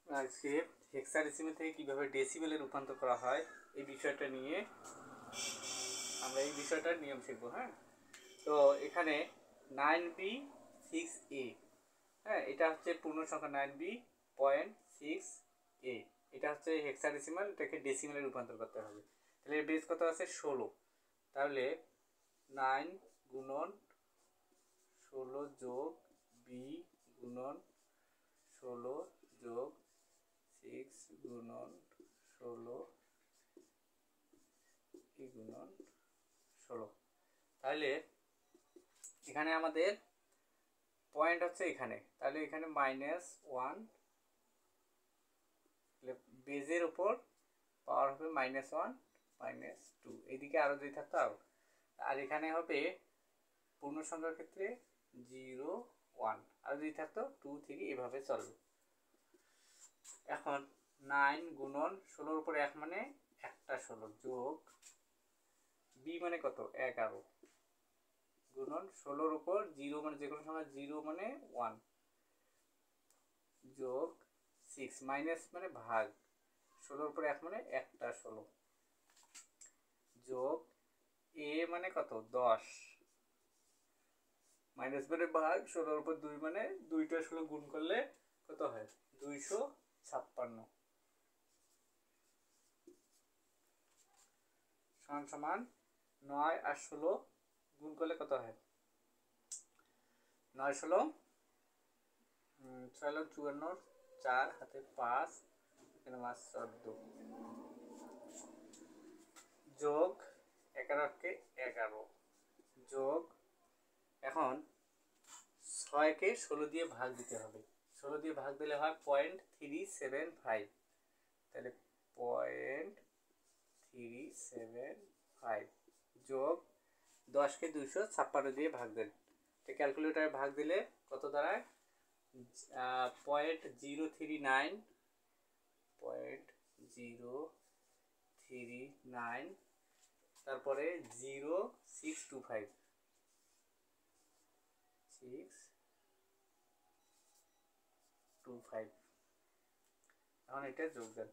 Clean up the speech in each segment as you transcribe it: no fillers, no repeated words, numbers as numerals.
আজকে হেক্সাডেসিমেল থেকে কিভাবে ডেসিমেলে রূপান্তর করা হয় এই বিষয়টা নিয়ে আমরা এই বিষয়টার নিয়ম শিখব। হ্যাঁ, তো এখানে 9b6a, হ্যাঁ, এটা হচ্ছে পূর্ণ সংখ্যা 9b.6a, এটা হচ্ছে হেক্সাডেসিমাল, এটাকে ডেসিমেলে রূপান্তর করতে হবে। তাহলে এর বেস কত আছে 16, তাহলে 9 গুণন 16 যোগ b গুণন 16 যোগ 6 গুণন 16 গুণন 16। তাহলে এখানে আমাদের পয়েন্ট হচ্ছে এখানে, তাহলে এখানে -1, বেজের উপর পাওয়ার হবে -1 -2, এইদিকে আরও যদি থাকতো আরও, আর এখানে হবে পূর্ণ সংখ্যার ক্ষেত্রে 0 1, আর যদি থাকতো 2 3, এভাবে চলবে। এখন 9 গুণন 16 উপর 1 মানে একটা 16 যোগ b মানে কত 11 গুণন 16 উপর 0 মানে যে কোনো সংখ্যা 0 মানে 1 যোগ 6 মাইনাস মানে ভাগ 16 উপর 1 মানে একটা 16 যোগ a মানে কত 10 মাইনাস মানে ভাগ 16 উপর 2 মানে 2টা 16 গুণ করলে কত হয় 256 সমান 9 আর 16 গুণ করলে কত হয় 9 16 6 54, 4 হাতে 5, এখানে মাস 14 যোগ 11 কে 11 যোগ, এখন 6 কে 16 দিয়ে ভাগ দিতে হবে, 16 দিয়ে ভাগ দিলে হয় 0.375, তাহলে 0.375 যোগ 10 কে 256 দিয়ে ভাগ দেন, তো ক্যালকুলেটারে ভাগ দিলে কত দাঁড়ায় 0.039, তারপরে 0625 এখন এটা যোগ দেন,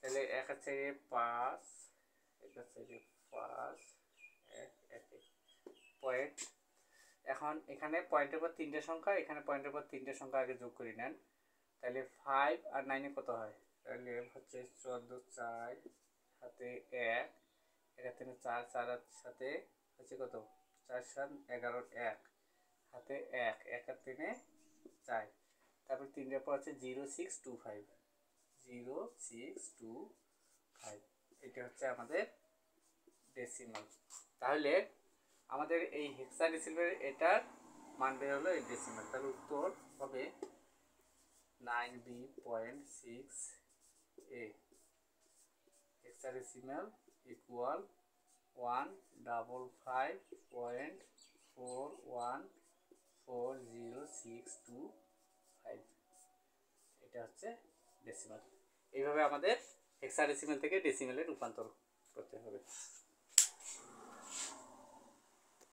তাহলে 1 আছে 5, 1 আছে 5, 1 পয়েন্ট। এখন এখানে পয়েন্টের পর 3টে সংখ্যা, এখানে পয়েন্টের পর 3টে সংখ্যা আগে যোগ করে নেন, তাহলে 5 আর 9 কত হয়, তাহলে হচ্ছে 14 4 হাতে 1, 1 3 4, 4 সাথে হচ্ছে কত 4 7 11 1 হাতে 1, 1 আর 3 4, তারপর 3টার পর আছে 0625, এটা হচ্ছে আমাদের ডেসিমাল। তাহলে আমাদের এই হেক্সাডেসিমাল এটার মান বের হলো এই ডেসিমাল, তাহলে উত্তর হবে 9b.6a, হেক্সাডেসিমাল ইকুয়াল 155.414062, এটা হচ্ছে ডেসিমাল। এইভাবে আমাদের হেক্সাডেসিমাল থেকে ডেসিমালে রূপান্তর করতে হবে।